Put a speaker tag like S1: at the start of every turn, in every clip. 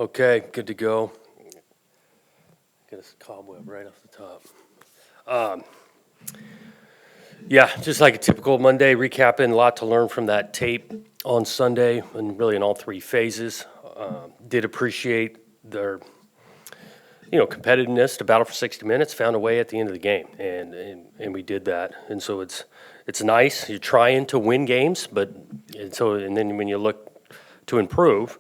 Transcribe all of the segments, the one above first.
S1: Okay, good to go. Get a cobweb right off the top. Um, yeah, just like a typical Monday, recapping, a lot to learn from that tape on Sunday, and really in all three phases. Did appreciate their, competitiveness to battle for 60 minutes. Found a way at the end of the game, and we did that. And so it's nice. You're trying to win games, and then when you look to improve,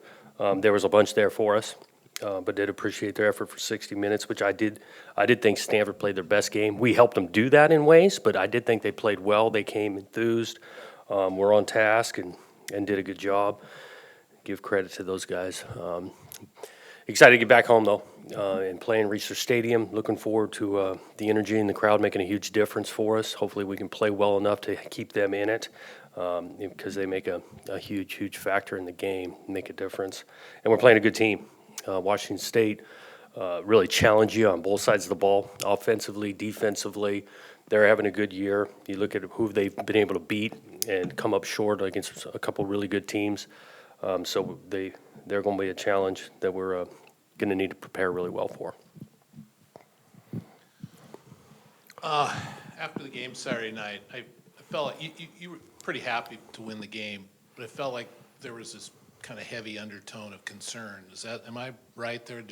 S1: there was a bunch there for us. But did appreciate their effort for 60 minutes, which I did. I did think Stanford played their best game. We helped them do that in ways, but I did think they played well. They came enthused, were on task, and did a good job. Give credit to those guys. Excited to get back home though, and play in Research Stadium. Looking forward to the energy in the crowd making a huge difference for us. Hopefully, we can play well enough to keep them in it, because they make a huge factor in the game, make a difference. And we're playing a good team. Washington State really challenge you on both sides of the ball, offensively, defensively. They're having a good year. You look at who they've been able to beat and come up short against a couple really good teams. So they're going to be a challenge that we're going to need to prepare really well for.
S2: After the game Saturday night, I felt like you were pretty happy to win the game, but it felt like there was this kind of heavy undertone of concern. Am I right there?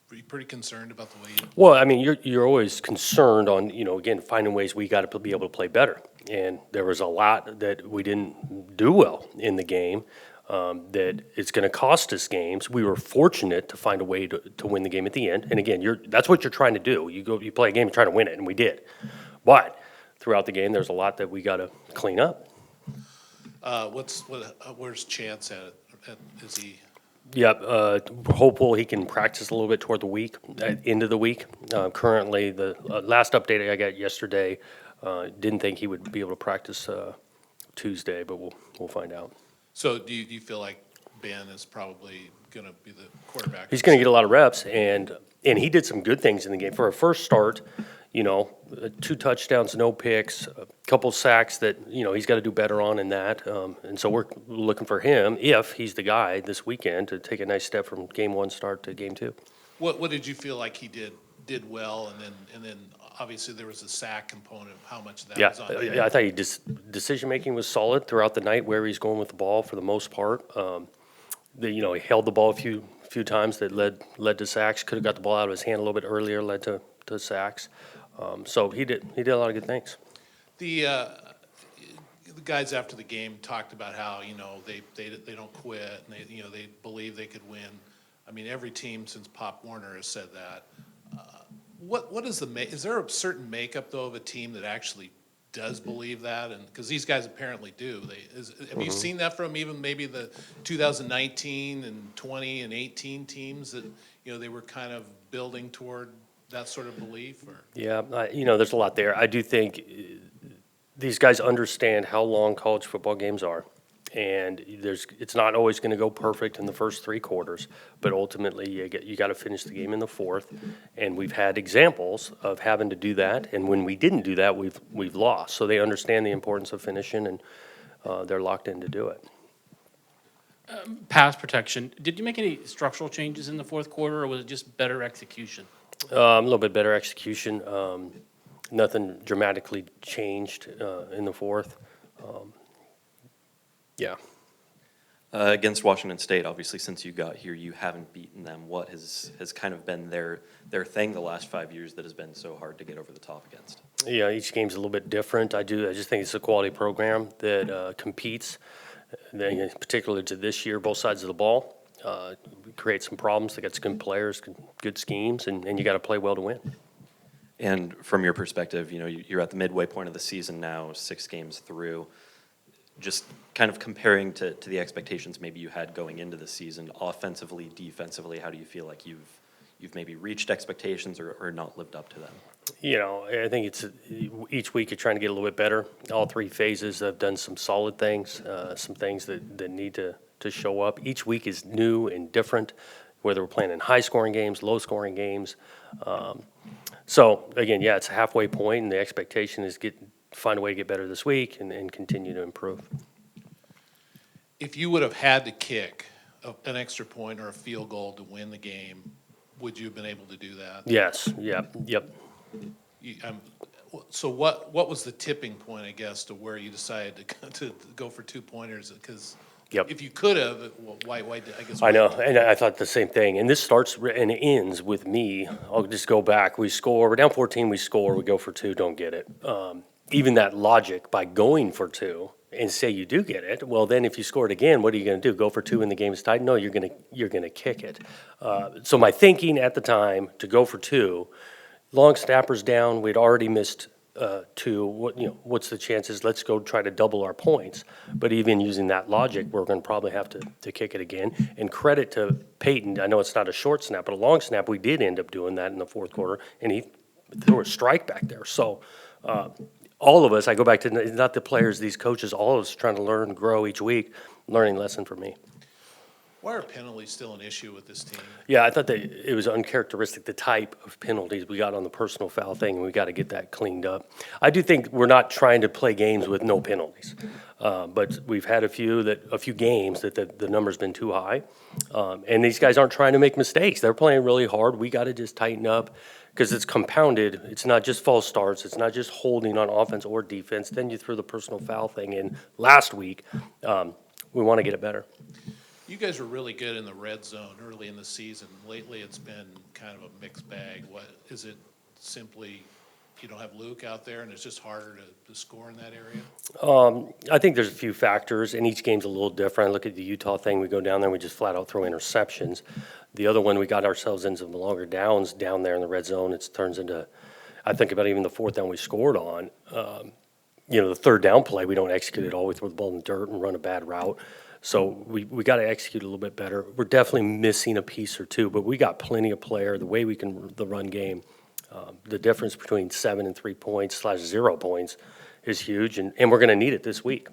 S2: Were you pretty concerned about the way you?
S1: Well, I mean, you're always concerned on, again, finding ways we got to be able to play better. And there was a lot that we didn't do well in the game, that it's going to cost us games. We were fortunate to find a way to win the game at the end. And again, that's what you're trying to do. You play a game, you're trying to win it, and we did. But throughout the game, there's a lot that we got to clean up.
S2: Where's Chance at? Is he?
S1: Yep, hopeful he can practice a little bit toward the week, end of the week. Currently, the last update I got yesterday, didn't think he would be able to practice Tuesday, but we'll find out.
S2: So do you feel like Ben is probably going to be the quarterback?
S1: He's going to get a lot of reps, and he did some good things in the game. For a first start, 2 touchdowns, no picks, a couple sacks that, he's got to do better on in that. And so we're looking for him, if he's the guy this weekend, to take a nice step from game 1 start to game 2.
S2: What did you feel like he did well, and then obviously there was a sack component. How much of that was on him?
S1: Yeah, I thought decision-making was solid throughout the night, where he's going with the ball for the most part. He held the ball a few times that led to sacks. Could have got the ball out of his hand a little bit earlier, led to sacks. So he did a lot of good things.
S2: The guys after the game talked about how they don't quit, and they believe they could win. I mean, every team since Pop Warner has said that. What is is there a certain makeup though of a team that actually does believe that? And because these guys apparently do. Have you seen that from even maybe the 2019 and 20 and 18 teams that they were kind of building toward that sort of belief? Or?
S1: Yeah, there's a lot there. I do think these guys understand how long college football games are, and it's not always going to go perfect in the first 3 quarters, but ultimately you got to finish the game in the 4th, and we've had examples of having to do that, and when we didn't do that, we've lost. So they understand the importance of finishing, and they're locked in to do it.
S3: Pass protection. Did you make any structural changes in the 4th quarter, or was it just better execution?
S1: A little bit better execution. Nothing dramatically changed in the 4th. Yeah.
S4: Against Washington State, obviously, since you got here, you haven't beaten them. What has kind of been their thing the last 5 years that has been so hard to get over the top against?
S1: Yeah, each game's a little bit different. I just think it's a quality program that competes, particularly to this year, both sides of the ball. Create some problems. They got some good players, good schemes, and you got to play well to win.
S4: And from your perspective, you're at the midway point of the season now, 6 games through. Just kind of comparing to the expectations maybe you had going into the season, offensively, defensively, how do you feel like you've maybe reached expectations or not lived up to them?
S1: I think it's each week you're trying to get a little bit better. All 3 phases have done some solid things, some things that need to show up. Each week is new and different, whether we're playing in high-scoring games, low-scoring games. So, again, it's a halfway point, and the expectation is find a way to get better this week and continue to improve.
S2: If you would have had to kick an extra point or a field goal to win the game, would you have been able to do that?
S1: Yes, yep.
S2: So what was the tipping point, I guess, to where you decided to go for 2-pointers? Because
S1: Yep.
S2: if you could have, why, I guess.
S1: I know, and I thought the same thing. And this starts and ends with me. I'll just go back. We score. We're down 14. We score. We go for 2. Don't get it. Even that logic by going for 2 and say you do get it. Well, then if you score it again, what are you going to do? Go for 2 and the game's tied? No, you're gonna kick it. So my thinking at the time to go for 2. Long snappers down. We'd already missed 2. What's the chances? Let's go try to double our points. But even using that logic, we're going to probably have to kick it again. And credit to Peyton. I know it's not a short snap, but a long snap. We did end up doing that in the fourth quarter, and he threw a strike back there. So all of us, I go back to not the players, these coaches, all of us trying to learn, grow each week. Learning lesson for me.
S2: Why are penalties still an issue with this team?
S1: Yeah, I thought that it was uncharacteristic, the type of penalties we got on the personal foul thing, and we got to get that cleaned up. I do think we're not trying to play games with no penalties, but we've had a few games that the number's been too high, and these guys aren't trying to make mistakes. They're playing really hard. We got to just tighten up because it's compounded. It's not just false starts. It's not just holding on offense or defense. Then you threw the personal foul thing in last week. We want to get it better.
S2: You guys were really good in the red zone early in the season. Lately, it's been kind of a mixed bag. What is it? Simply, you don't have Luke out there, and it's just harder to score in that area.
S1: I think there's a few factors, and each game's a little different. I look at the Utah thing. We go down there, and we just flat out throw interceptions. The other one, we got ourselves into the longer downs down there in the red zone. It turns into, I think about even the fourth down we scored on. The third down play, we don't execute it all. We throw the ball in the dirt and run a bad route. So we got to execute a little bit better. We're definitely missing a piece or two, but we got plenty of player. The way we can the run game, the difference between 7 and 3 points / 0 points is huge, and we're going to need it this week.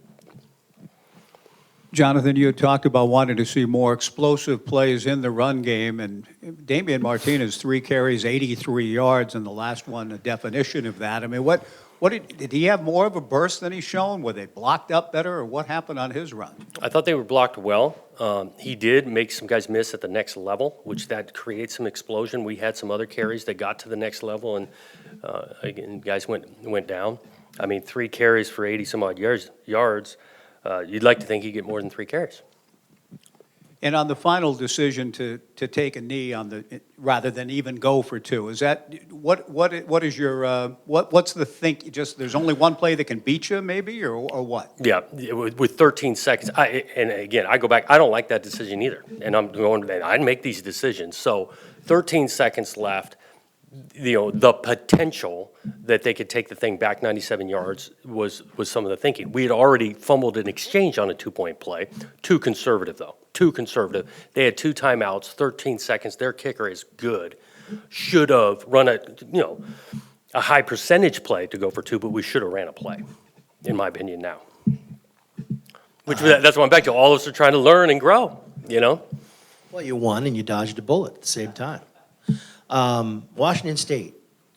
S5: Jonathan, you had talked about wanting to see more explosive plays in the run game, and Damian Martinez, 3 carries, 83 yards, and the last one, a definition of that. I mean, what did he have more of a burst than he's shown? Were they blocked up better, or what happened on his run?
S1: I thought they were blocked well. He did make some guys miss at the next level, which that creates some explosion. We had some other carries that got to the next level, and again, guys went down. I mean, 3 carries for 80-some-odd yards. You'd like to think he'd get more than 3 carries.
S5: And on the final decision to take a knee rather than even go for 2, is that what is your what's the think? Just there's only one play that can beat you, maybe, or what?
S1: Yeah, with 13 seconds. And again, I go back. I don't like that decision either. And I make these decisions. So 13 seconds left. The potential that they could take the thing back 97 yards was some of the thinking. We had already fumbled an exchange on a 2-point play. Too conservative, though. Too conservative. They had 2 timeouts, 13 seconds. Their kicker is good. Should have run a high percentage play to go for 2, but we should have ran a play, in my opinion, now. That's why I'm back to all of us are trying to learn and grow,
S6: Well, you won and you dodged a bullet at the same time. Washington State,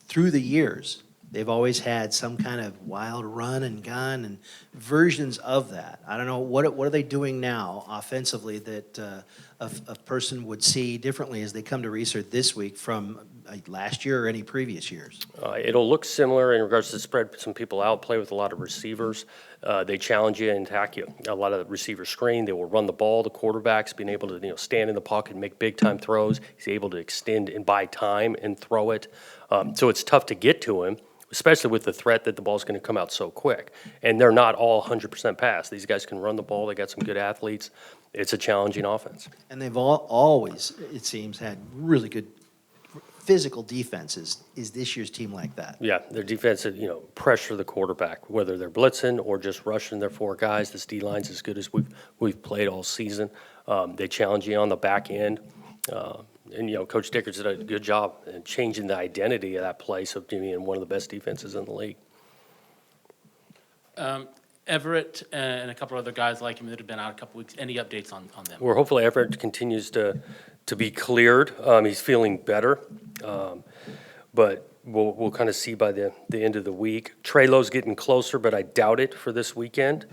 S6: through the years, they've always had some kind of wild run and gun and versions of that. I don't know, what are they doing now offensively that a person would see differently as they come to research this week from last year or any previous years?
S1: It'll look similar in regards to spread some people out, play with a lot of receivers. They challenge you and attack you. A lot of receivers screen. They will run the ball. The quarterback's being able to stand in the pocket and make big-time throws. He's able to extend and buy time and throw it. So it's tough to get to him, especially with the threat that the ball's going to come out so quick. And they're not all 100% pass. These guys can run the ball. They got some good athletes. It's a challenging offense.
S6: And they've always, it seems, had really good physical defenses. Is this year's team like that?
S1: Yeah, their defense, pressure the quarterback, whether they're blitzing or just rushing their 4 guys. This D-line's as good as we've played all season. They challenge you on the back end. And Coach Dicker's did a good job in changing the identity of that place of being one of the best defenses in the league.
S3: Everett and a couple other guys like him that have been out a couple weeks. Any updates on them?
S1: Well, hopefully Everett continues to be cleared. He's feeling better, but we'll kind of see by the end of the week. Trelo's getting closer, but I doubt it for this weekend.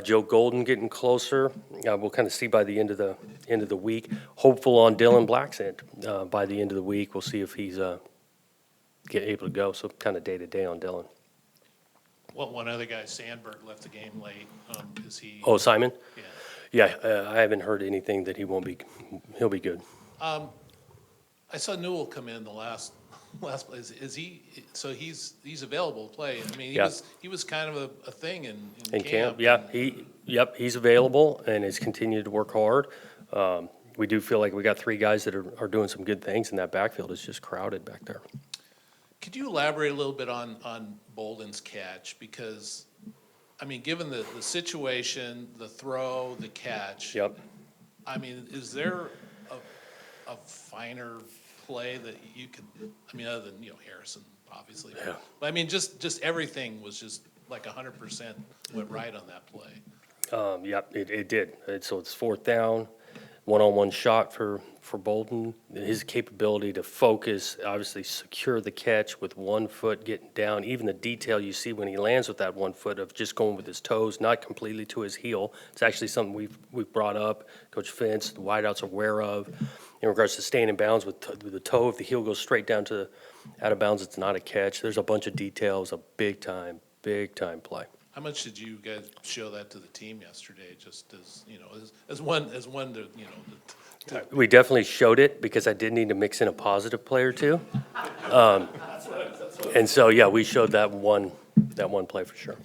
S1: Joe Golden getting closer. We'll kind of see by the end of the week. Hopeful on Dylan Blacksand by the end of the week. We'll see if he's able to go. So kind of day to day on Dylan.
S2: Well, one other guy, Sandberg, left the game late. Is he?
S1: Oh, Simon?
S2: Yeah.
S1: Yeah, I haven't heard anything that he'll be good.
S2: I saw Newell come in the last play. Is he, so he's available to play. I mean,
S1: Yeah.
S2: he was kind of a thing in
S1: In camp,
S2: camp.
S1: yeah, he's available and has continued to work hard. We do feel like we got three guys that are doing some good things, and that backfield is just crowded back there.
S2: Could you elaborate a little bit on Bolden's catch? Because, I mean, given the situation, the throw, the catch.
S1: Yep.
S2: I mean, is there a finer play that you could, I mean, other than, Harrison, obviously.
S1: Yeah.
S2: But I mean, just everything was just like 100% went right on that play.
S1: Yep, it did. So it's fourth down, one-on-one shot for Bolden. His capability to focus, obviously secure the catch with 1 foot getting down. Even the detail you see when he lands with that 1 foot of just going with his toes, not completely to his heel. It's actually something we've brought up. Coach Finch, the wideouts are aware of. In regards to staying in bounds with the toe, if the heel goes straight down to out of bounds, it's not a catch. There's a bunch of details, a big time play.
S2: How much did you guys show that to the team yesterday, just as, as one to,
S1: We definitely showed it because I did need to mix in a positive play or two. And so, yeah, we showed that one play for sure.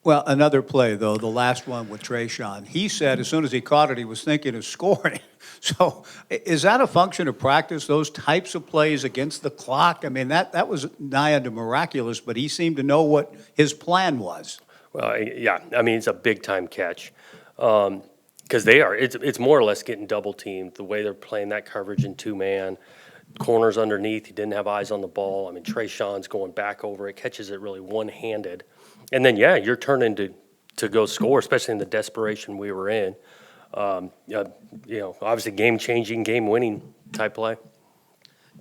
S5: Well, another play, though, the last one with Trayshawn, he said as soon as he caught it, he was thinking of scoring. So is that a function of practice, those types of plays against the clock? I mean, that was nigh unto miraculous, but he seemed to know what his plan was.
S1: Well, yeah, I mean, it's a big-time catch. Because it's more or less getting double teamed, the way they're playing that coverage in two-man. Corners underneath, he didn't have eyes on the ball. I mean, Trayshawn's going back over it, catches it really one-handed. And then, yeah, you're turning to go score, especially in the desperation we were in. Obviously game-changing, game-winning type play.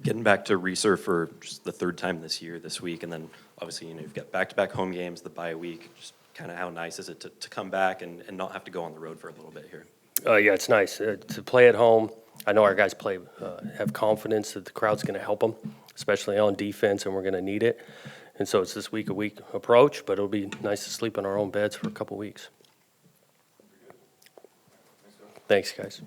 S4: Getting back to Reser for just the third time this week, and then obviously, you've got back-to-back home games, the bye week. Just kind of how nice is it to come back and not have to go on the road for a little bit here?
S1: Yeah, it's nice to play at home. I know our guys have confidence that the crowd's going to help them, especially on defense, and we're going to need it. And so it's this week-a-week approach, but it'll be nice to sleep in our own beds for a couple weeks. Thanks, guys.